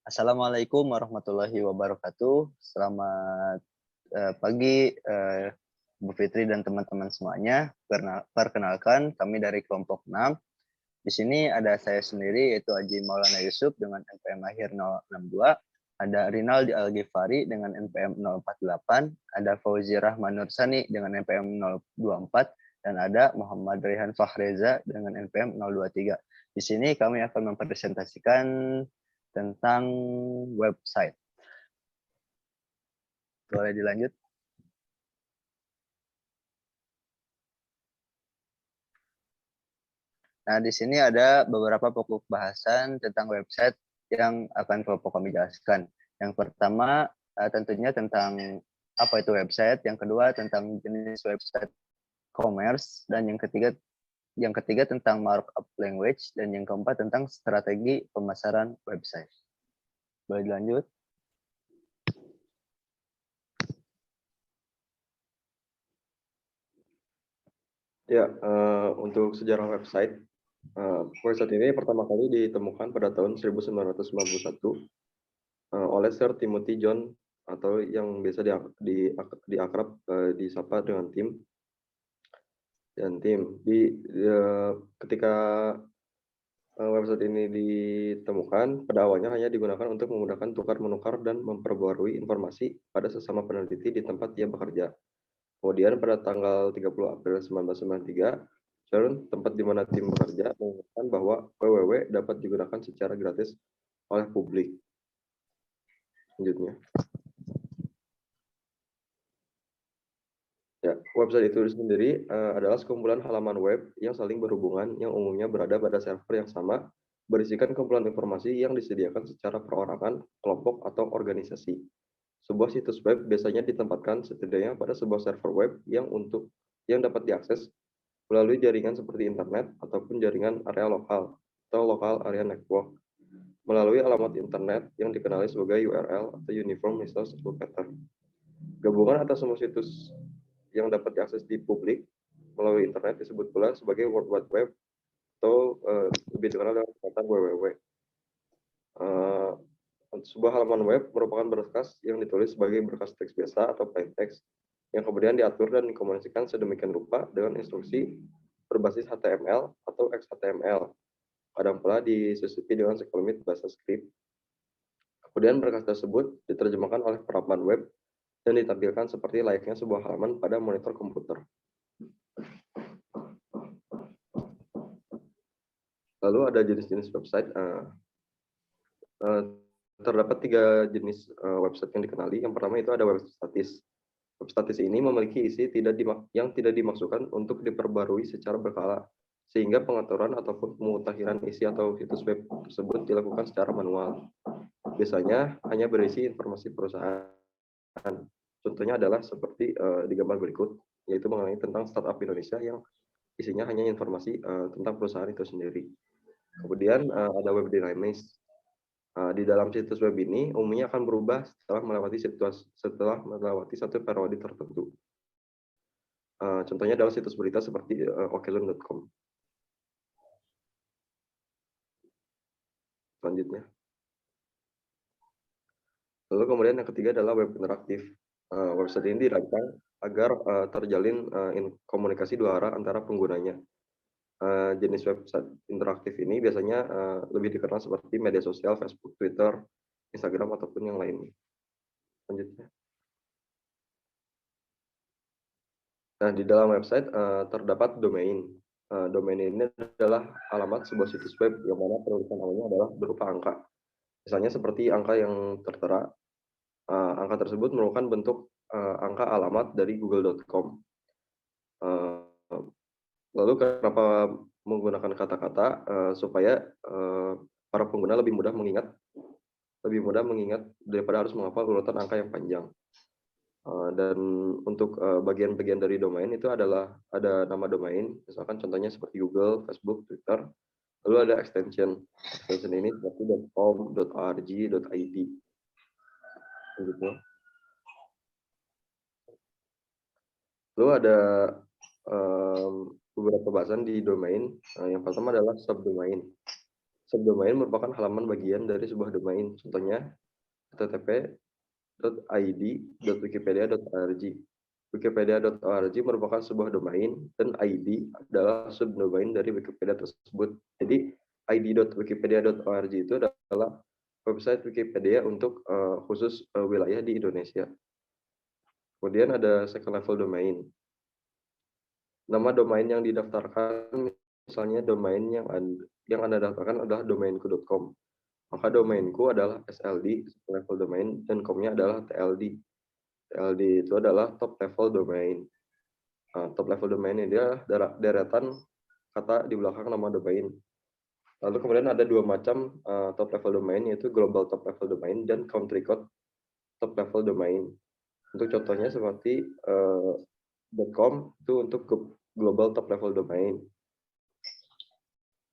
Assalamualaikum warahmatullahi wabarakatuh. Selamat pagi, Bu Fitri dan teman-teman semuanya. Perkenalkan, kami dari kelompok 6. Di sini ada saya sendiri, yaitu Haji Maulana Yusuf dengan NPM akhir 062. Ada Rinaldi Al-Ghifari dengan NPM 048. Ada Fauzi Rahman Nursani dengan NPM 024. Dan ada Muhammad Rehan Fahreza dengan NPM 023. Di sini kami akan mempresentasikan tentang website. Boleh dilanjut? Nah, di sini ada beberapa pokok bahasan tentang website yang akan kelompok kami jelaskan. Yang pertama, tentunya tentang apa itu website. Yang kedua, tentang jenis website commerce. Dan yang ketiga tentang markup language. Dan yang keempat tentang strategi pemasaran website. Boleh dilanjut? Ya, untuk sejarah website, website ini pertama kali ditemukan pada tahun 1991 oleh Sir Timothy John atau yang biasa diakrab disapa dengan Tim. Dan Tim, ketika website ini ditemukan, pada awalnya hanya digunakan untuk memudahkan tukar-menukar dan memperbarui informasi pada sesama peneliti di tempat ia bekerja. Kemudian pada tanggal 30 April 1993, CERN, tempat di mana tim bekerja, mengumumkan bahwa www dapat digunakan secara gratis oleh publik. Selanjutnya. Ya, website itu sendiri adalah sekumpulan halaman web yang saling berhubungan yang umumnya berada pada server yang sama, berisikan kumpulan informasi yang disediakan secara perorangan, kelompok, atau organisasi. Sebuah situs web biasanya ditempatkan setidaknya pada sebuah server web yang dapat diakses melalui jaringan seperti internet ataupun jaringan area lokal atau local area network melalui alamat internet yang dikenali sebagai URL atau Uniform Resource Locator. Gabungan atas semua situs yang dapat diakses di publik melalui internet disebut pula sebagai World Wide Web atau lebih dikenal dengan singkatan WWW. Sebuah halaman web merupakan berkas yang ditulis sebagai berkas teks biasa atau plain text yang kemudian diatur dan dikomunikasikan sedemikian rupa dengan instruksi berbasis HTML atau XHTML. Kadang pula disusupi dengan sekelumit bahasa script. Kemudian berkas tersebut diterjemahkan oleh perampan web dan ditampilkan seperti layaknya sebuah halaman pada monitor komputer. Lalu ada jenis-jenis website. Terdapat 3 jenis website yang dikenali. Yang pertama itu ada web statis. Web statis ini memiliki isi yang tidak dimaksudkan untuk diperbarui secara berkala, sehingga pengaturan ataupun pemutakhiran isi atau situs web tersebut dilakukan secara manual. Biasanya hanya berisi informasi perusahaan. Contohnya adalah seperti di gambar berikut, yaitu mengenai tentang startup Indonesia yang isinya hanya informasi tentang perusahaan itu sendiri. Kemudian ada web dynamics. Di dalam situs web ini umumnya akan berubah setelah melewati satu periode tertentu. Contohnya adalah situs berita seperti okelun.com. Selanjutnya. Lalu kemudian yang ketiga adalah web interaktif. Website ini dirancang agar terjalin komunikasi dua arah antara penggunanya. Jenis website interaktif ini biasanya lebih dikenal seperti media sosial, Facebook, Twitter, Instagram, ataupun yang lainnya. Selanjutnya. Nah, di dalam website terdapat domain. Domain ini adalah alamat sebuah situs web yang mana penulisan awalnya adalah berupa angka. Misalnya seperti angka yang tertera. Angka tersebut merupakan bentuk angka alamat dari google.com. Lalu kenapa menggunakan kata-kata supaya para pengguna lebih mudah mengingat daripada harus menghafal urutan angka yang panjang. Dan untuk bagian-bagian dari domain itu adalah ada nama domain, misalkan contohnya seperti Google, Facebook, Twitter. Lalu ada extension ini seperti .com, .org, .id. Gitu. Lalu ada beberapa bahasan di domain. Yang pertama adalah subdomain. Subdomain merupakan halaman bagian dari sebuah domain. Contohnya http://id.wikipedia.org. Wikipedia.org merupakan sebuah domain dan ID adalah subdomain dari Wikipedia tersebut. Jadi id.wikipedia.org itu adalah website Wikipedia untuk khusus wilayah di Indonesia. Kemudian ada second level domain. Nama domain yang didaftarkan, misalnya domain yang Anda daftarkan adalah domainku.com. Maka domainku adalah SLD, level domain, dan com-nya adalah TLD. TLD itu adalah top level domain. Top level domain ini adalah deretan kata di belakang nama domain. Lalu kemudian ada dua macam top level domain, yaitu global top level domain dan country code top level domain. Untuk contohnya seperti .com itu untuk global top level domain,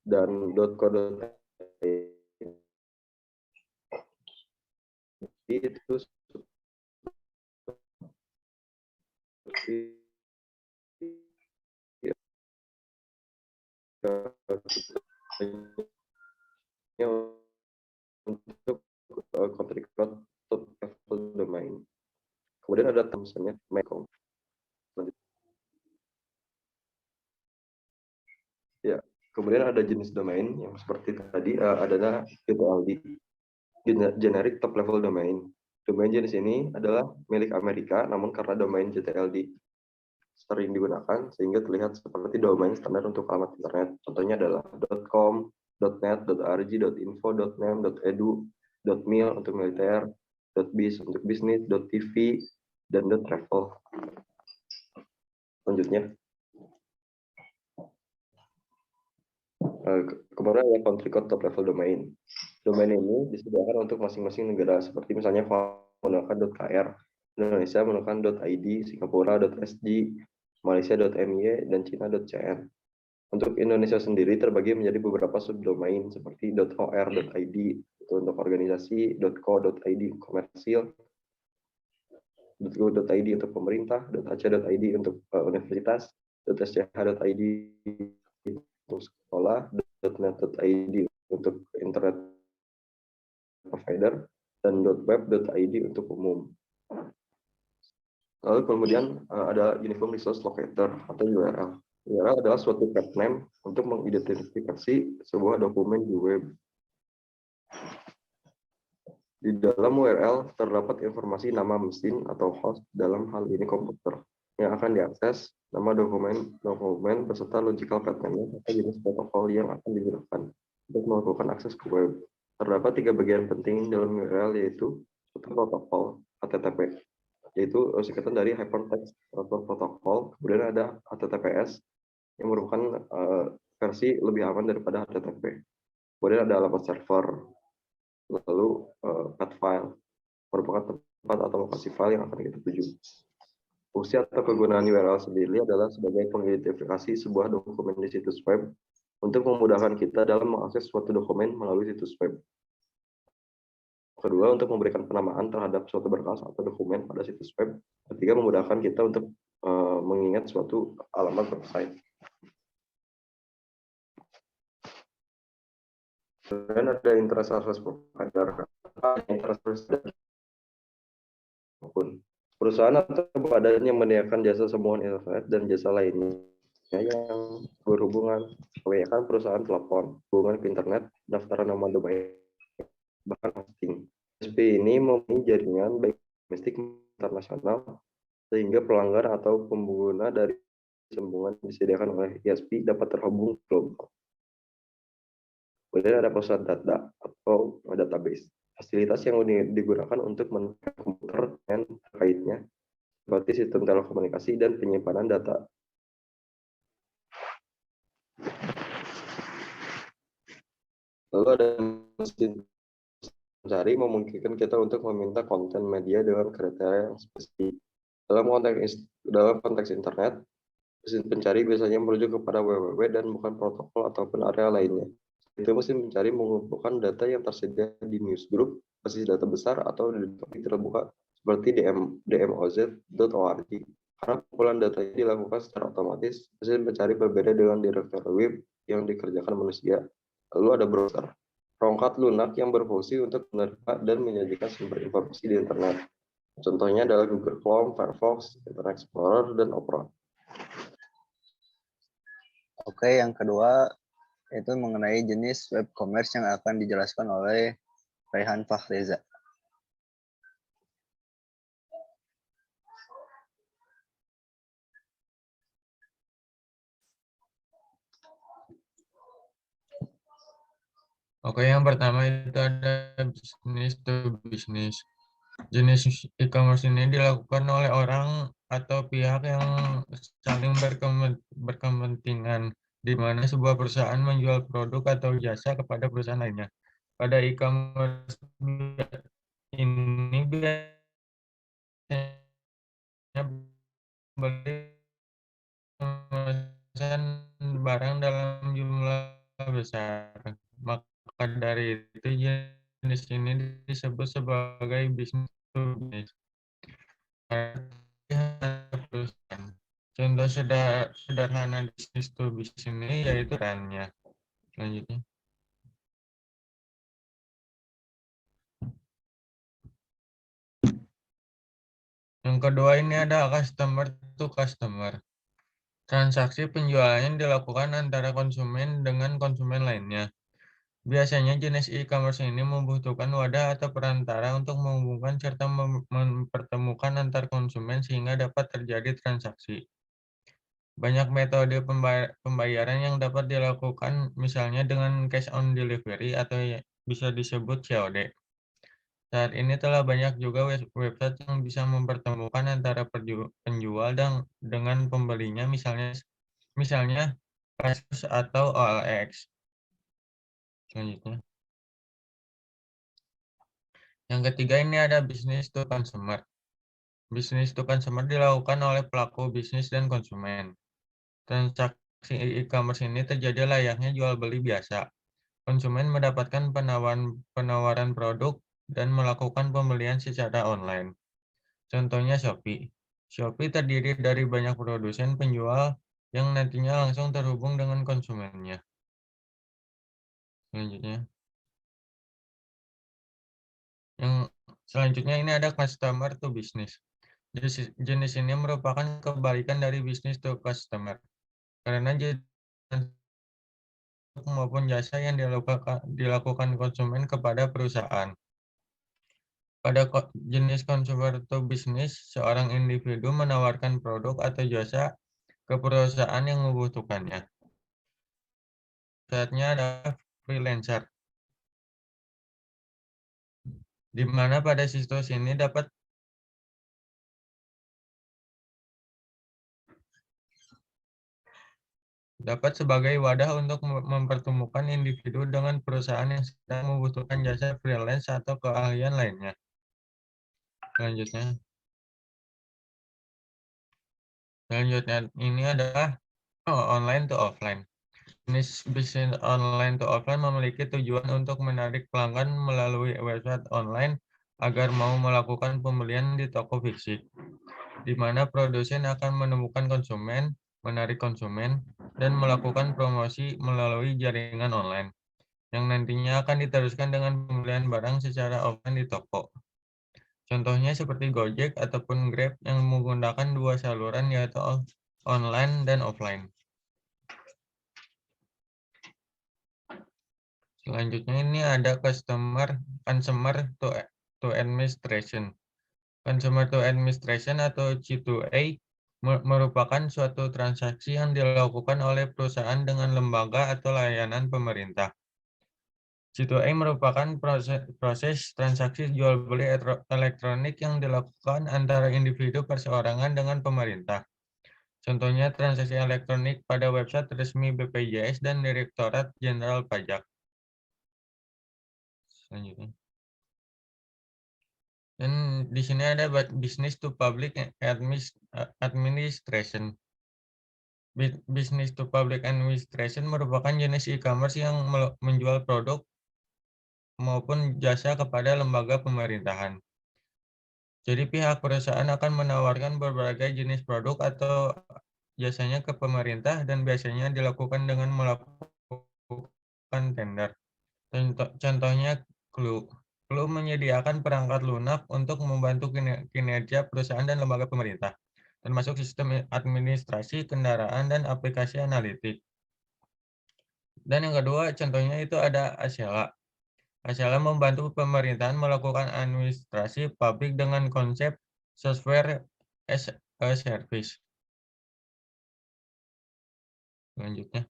dan .co.id itu seperti untuk country code top level domain. Kemudian ada misalnya Mekong. Ya, kemudian ada jenis domain yang seperti tadi adalah GTLD, generic top level domain. Domain jenis ini adalah milik Amerika, namun karena domain GTLD sering digunakan sehingga terlihat seperti domain standar untuk alamat internet. Contohnya adalah .com, .net, .rg, .info, .name, .edu, .mil untuk militer, .biz untuk bisnis, .tv, dan .travel. Selanjutnya, kemudian ada country code top level domain. Domain ini disediakan untuk masing-masing negara, seperti misalnya menggunakan .kr, Indonesia menggunakan .id, Singapura .sg, Malaysia .my, dan Cina .cn. Untuk Indonesia sendiri terbagi menjadi beberapa subdomain seperti .or.id itu untuk organisasi, .co.id komersil, .go.id untuk pemerintah, .ac.id untuk universitas, .sch.id untuk sekolah, .net.id untuk internet provider, dan .web.id untuk umum. Lalu kemudian ada Uniform Resource Locator atau URL. URL adalah suatu path name untuk mengidentifikasi sebuah dokumen di web. Di dalam URL terdapat informasi nama mesin atau host, dalam hal ini komputer, yang akan diakses, nama dokumen beserta logical path name atau jenis protokol yang akan digunakan untuk melakukan akses ke web. Terdapat 3 bagian penting dalam URL, yaitu protokol HTTP, yaitu singkatan dari Hypertext Protocol. Kemudian ada HTTPS yang merupakan versi lebih aman daripada HTTP. Kemudian ada alamat server, lalu path file merupakan tempat atau lokasi file yang akan kita tuju. Fungsi atau kegunaan URL sendiri adalah sebagai pengidentifikasi sebuah dokumen di situs web untuk memudahkan kita dalam mengakses suatu dokumen melalui situs web. Kedua, untuk memberikan penamaan terhadap suatu berkas atau dokumen pada situs web. Ketiga, memudahkan kita untuk mengingat suatu alamat website. Dan ada interest service provider. Perusahaan atau badan yang menyediakan jasa sambungan internet dan jasa lainnya yang berhubungan, kebanyakan perusahaan telepon, hubungan ke internet, daftar nama domain, bahkan hosting. ISP ini mempunyai jaringan baik domestik internasional, sehingga pelanggan atau pengguna dari sambungan disediakan oleh ISP dapat terhubung global. Kemudian ada pusat data atau database, fasilitas yang digunakan untuk menekan komputer dan terkaitnya, seperti sistem telekomunikasi dan penyimpanan data. Lalu ada mesin mencari memungkinkan kita untuk meminta konten media dengan kriteria yang spesifik. Dalam konteks internet, mesin pencari biasanya merujuk kepada www dan bukan protokol ataupun area lainnya. Itu mesin pencari mengumpulkan data yang tersedia di newsgroup, basis data besar, atau di topik terbuka seperti dmoz.org. Karena pengumpulan data ini dilakukan secara otomatis, mesin pencari berbeda dengan direktori web yang dikerjakan manusia. Lalu ada browser. perangkat lunak yang berfungsi untuk menerima dan menyajikan sumber informasi di internet. Contohnya adalah Google Chrome, Firefox, Internet Explorer, dan Opera. Oke, yang kedua itu mengenai jenis web commerce yang akan dijelaskan oleh Raihan Fahreza. Oke, yang pertama itu ada business to business. Jenis e-commerce ini dilakukan oleh orang atau pihak yang saling berkepentingan, di mana sebuah perusahaan menjual produk atau jasa kepada perusahaan lainnya. Pada e-commerce ini biasanya beli memesan barang dalam jumlah besar. Maka dari itu jenis ini disebut sebagai bisnis to bisnis. Contoh sederhana bisnis to bisnis ini yaitu trennya. Selanjutnya. Yang kedua ini ada customer to customer. Transaksi penjualannya dilakukan antara konsumen dengan konsumen lainnya. Biasanya jenis e-commerce ini membutuhkan wadah atau perantara untuk menghubungkan serta mempertemukan antar konsumen sehingga dapat terjadi transaksi. Banyak metode pembayaran yang dapat dilakukan misalnya dengan cash on delivery atau bisa disebut COD. Saat ini telah banyak juga website yang bisa mempertemukan antara penjual dengan pembelinya misalnya Kasus atau OLX. Selanjutnya. Yang ketiga ini ada business to consumer. Business to consumer dilakukan oleh pelaku bisnis dan konsumen. Transaksi e-commerce ini terjadi layaknya jual beli biasa. Konsumen mendapatkan penawaran produk dan melakukan pembelian secara online. Contohnya Shopee. Shopee terdiri dari banyak produsen penjual yang nantinya langsung terhubung dengan konsumennya. Selanjutnya. Yang selanjutnya ini ada customer to business. Jenis ini merupakan kebalikan dari business to customer. Karena maupun jasa yang dilakukan konsumen kepada perusahaan. Pada jenis consumer to business, seorang individu menawarkan produk atau jasa ke perusahaan yang membutuhkannya. Saatnya ada freelancer, di mana pada situs ini dapat sebagai wadah untuk mempertemukan individu dengan perusahaan yang sedang membutuhkan jasa freelance atau keahlian lainnya. Selanjutnya ini adalah online to offline. Jenis bisnis online to offline memiliki tujuan untuk menarik pelanggan melalui website online agar mau melakukan pembelian di toko fisik, di mana produsen akan menemukan konsumen, menarik konsumen, dan melakukan promosi melalui jaringan online, yang nantinya akan diteruskan dengan pembelian barang secara offline di toko. Contohnya seperti Gojek ataupun Grab yang menggunakan dua saluran yaitu online dan offline. Selanjutnya ini ada consumer to administration. Consumer to administration atau C2A merupakan suatu transaksi yang dilakukan oleh perusahaan dengan lembaga atau layanan pemerintah. C2A merupakan proses transaksi jual beli elektronik yang dilakukan antara individu perseorangan dengan pemerintah. Contohnya transaksi elektronik pada website resmi BPJS dan Direktorat Jenderal Pajak. Selanjutnya. Dan di sini ada business to public administration. Business to public administration merupakan jenis e-commerce yang menjual produk maupun jasa kepada lembaga pemerintahan. Jadi pihak perusahaan akan menawarkan berbagai jenis produk atau jasanya ke pemerintah dan biasanya dilakukan dengan melakukan tender. Contohnya Clue. Clue menyediakan perangkat lunak untuk membantu kinerja perusahaan dan lembaga pemerintah, termasuk sistem administrasi, kendaraan, dan aplikasi analitik. Dan yang kedua, contohnya itu ada Asela. Asela membantu pemerintahan melakukan administrasi publik dengan konsep software as a service. Selanjutnya.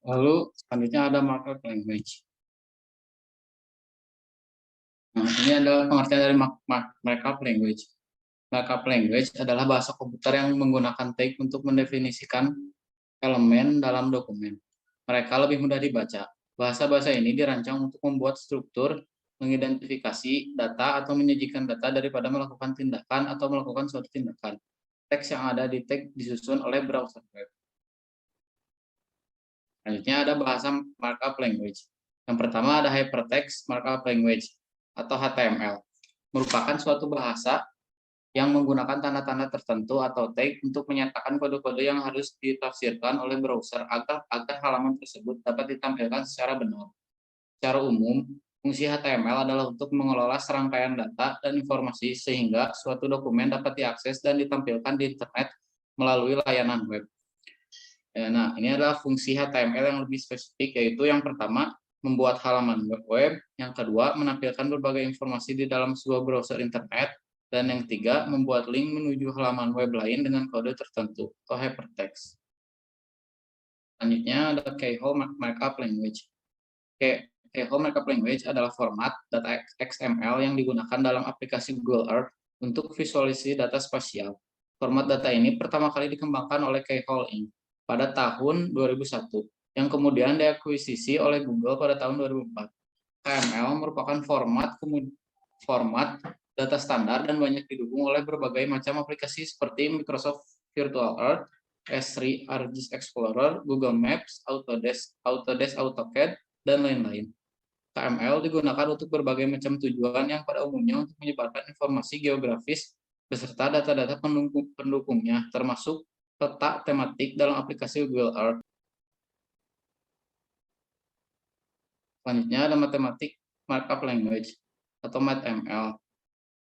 Lalu selanjutnya ada markup language. Nah, ini adalah pengertian dari markup language. Markup language adalah bahasa komputer yang menggunakan tag untuk mendefinisikan elemen dalam dokumen. Mereka lebih mudah dibaca. Bahasa-bahasa ini dirancang untuk membuat struktur, mengidentifikasi data atau menyajikan data daripada melakukan tindakan atau melakukan suatu tindakan. Teks yang ada di tag disusun oleh browser web. Selanjutnya ada bahasa markup language. Yang pertama ada hypertext markup language atau HTML. Merupakan suatu bahasa yang menggunakan tanda-tanda tertentu atau tag untuk menyatakan kode-kode yang harus ditafsirkan oleh browser agar halaman tersebut dapat ditampilkan secara benar. Secara umum, fungsi HTML adalah untuk mengelola serangkaian data dan informasi sehingga suatu dokumen dapat diakses dan ditampilkan di internet melalui layanan web. Nah, ini adalah fungsi HTML yang lebih spesifik, yaitu yang pertama, membuat halaman web, yang kedua, menampilkan berbagai informasi di dalam sebuah browser internet, dan yang ketiga, membuat link menuju halaman web lain dengan kode tertentu, atau hypertext. Selanjutnya ada Keyhole Markup Language. Keyhole Markup Language adalah format data XML yang digunakan dalam aplikasi Google Earth untuk visualisasi data spasial. Format data ini pertama kali dikembangkan oleh Keyhole Inc. pada tahun 2001, yang kemudian diakuisisi oleh Google pada tahun 2004. KML merupakan format data standar dan banyak didukung oleh berbagai macam aplikasi seperti Microsoft Virtual Earth, S3 ArcGIS Explorer, Google Maps, Autodesk AutoCAD, dan lain-lain. KML digunakan untuk berbagai macam tujuan yang pada umumnya untuk menyebarkan informasi geografis beserta data-data pendukungnya, termasuk peta tematik dalam aplikasi Google Earth. Selanjutnya ada Mathematic Markup Language atau MathML.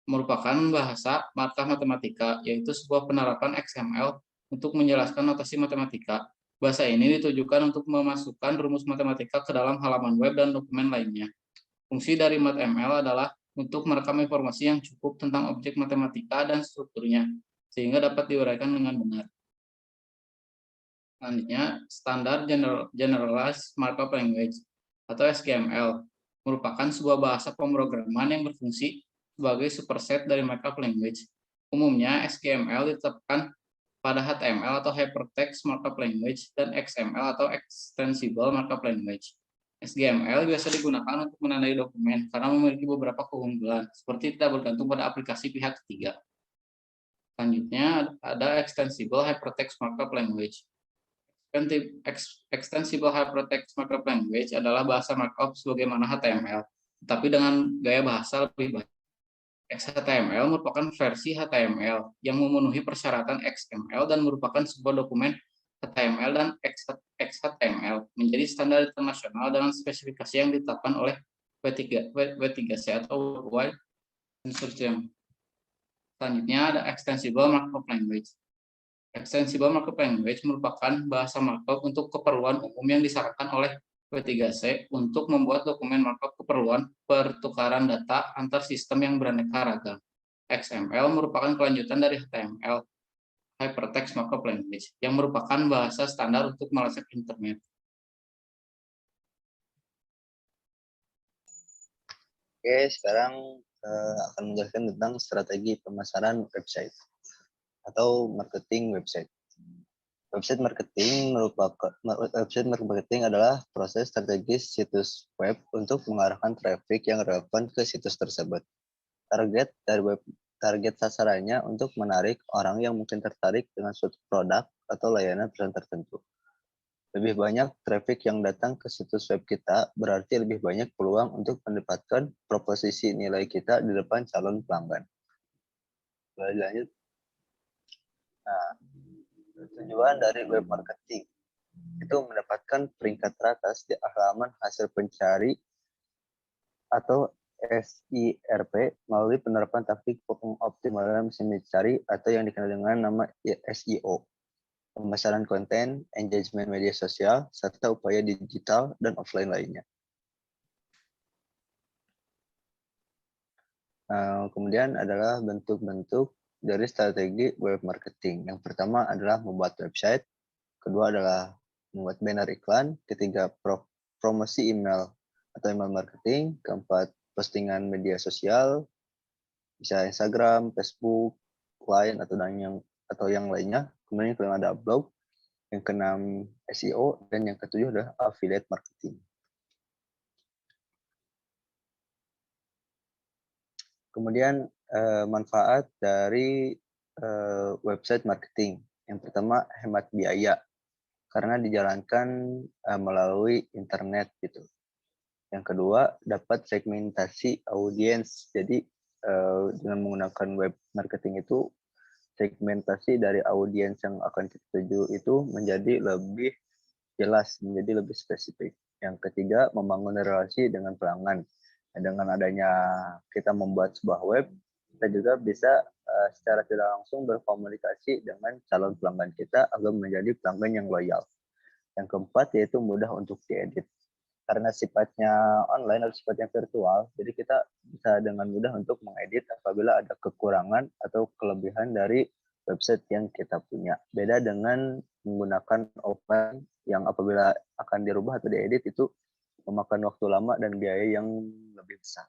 Merupakan bahasa markup matematika, yaitu sebuah penerapan XML untuk menjelaskan notasi matematika. Bahasa ini ditujukan untuk memasukkan rumus matematika ke dalam halaman web dan dokumen lainnya. Fungsi dari MathML adalah untuk merekam informasi yang cukup tentang objek matematika dan strukturnya, sehingga dapat diuraikan dengan benar. Selanjutnya, Standard Generalized Markup Language atau SGML merupakan sebuah bahasa pemrograman yang berfungsi sebagai superset dari markup language. Umumnya, SGML ditetapkan pada HTML atau Hypertext Markup Language dan XML atau Extensible Markup Language. SGML biasa digunakan untuk menandai dokumen karena memiliki beberapa keunggulan, seperti tidak bergantung pada aplikasi pihak ketiga. Selanjutnya, ada Extensible Hypertext Markup Language. Extensible Hypertext Markup Language adalah bahasa markup sebagaimana HTML, tetapi dengan gaya bahasa lebih baik. XHTML merupakan versi HTML yang memenuhi persyaratan XML dan merupakan sebuah dokumen HTML dan XHTML menjadi standar internasional dengan spesifikasi yang ditetapkan oleh W3C atau World Wide Consortium. Selanjutnya ada Extensible Markup Language. Extensible Markup Language merupakan bahasa markup untuk keperluan umum yang disarankan oleh W3C untuk membuat dokumen markup keperluan pertukaran data antar sistem yang beraneka ragam. XML merupakan kelanjutan dari HTML, Hypertext Markup Language, yang merupakan bahasa standar untuk melacak internet. Oke, sekarang akan menjelaskan tentang strategi pemasaran website atau marketing website. Website marketing adalah proses strategis situs web untuk mengarahkan traffic yang relevan ke situs tersebut. Target sasarannya untuk menarik orang yang mungkin tertarik dengan suatu produk atau layanan tertentu. Lebih banyak traffic yang datang ke situs web kita, berarti lebih banyak peluang untuk mendapatkan proposisi nilai kita di depan calon pelanggan. Lanjut. Nah, tujuan dari web marketing. itu mendapatkan peringkat teratas di halaman hasil pencari atau SIRP melalui penerapan taktik pengoptimalan mesin mencari atau yang dikenal dengan nama SEO, pemasaran konten, engagement media sosial, serta upaya digital dan offline lainnya. Kemudian adalah bentuk-bentuk dari strategi web marketing. Yang pertama adalah membuat website, kedua adalah membuat banner iklan, ketiga promosi email atau email marketing, keempat postingan media sosial, bisa Instagram, Facebook, Line atau yang lainnya. Kemudian yang kelima ada blog, yang keenam SEO, dan yang ketujuh adalah affiliate marketing. Kemudian manfaat dari website marketing. Yang pertama hemat biaya karena dijalankan melalui internet gitu. Yang kedua dapat segmentasi audiens. Jadi dengan menggunakan web marketing itu segmentasi dari audiens yang akan kita tuju itu menjadi lebih jelas, menjadi lebih spesifik. Yang ketiga membangun relasi dengan pelanggan. Dengan adanya kita membuat sebuah web, kita juga bisa secara tidak langsung berkomunikasi dengan calon pelanggan kita agar menjadi pelanggan yang loyal. Yang keempat yaitu mudah untuk diedit. Karena sifatnya online atau sifatnya virtual, jadi kita bisa dengan mudah untuk mengedit apabila ada kekurangan atau kelebihan dari website yang kita punya. Beda dengan menggunakan offline yang apabila akan dirubah atau diedit itu memakan waktu lama dan biaya yang lebih besar.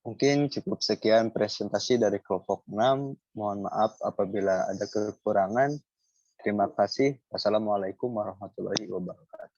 Mungkin cukup sekian presentasi dari kelompok 6. Mohon maaf apabila ada kekurangan. Terima kasih. Wassalamualaikum warahmatullahi wabarakatuh.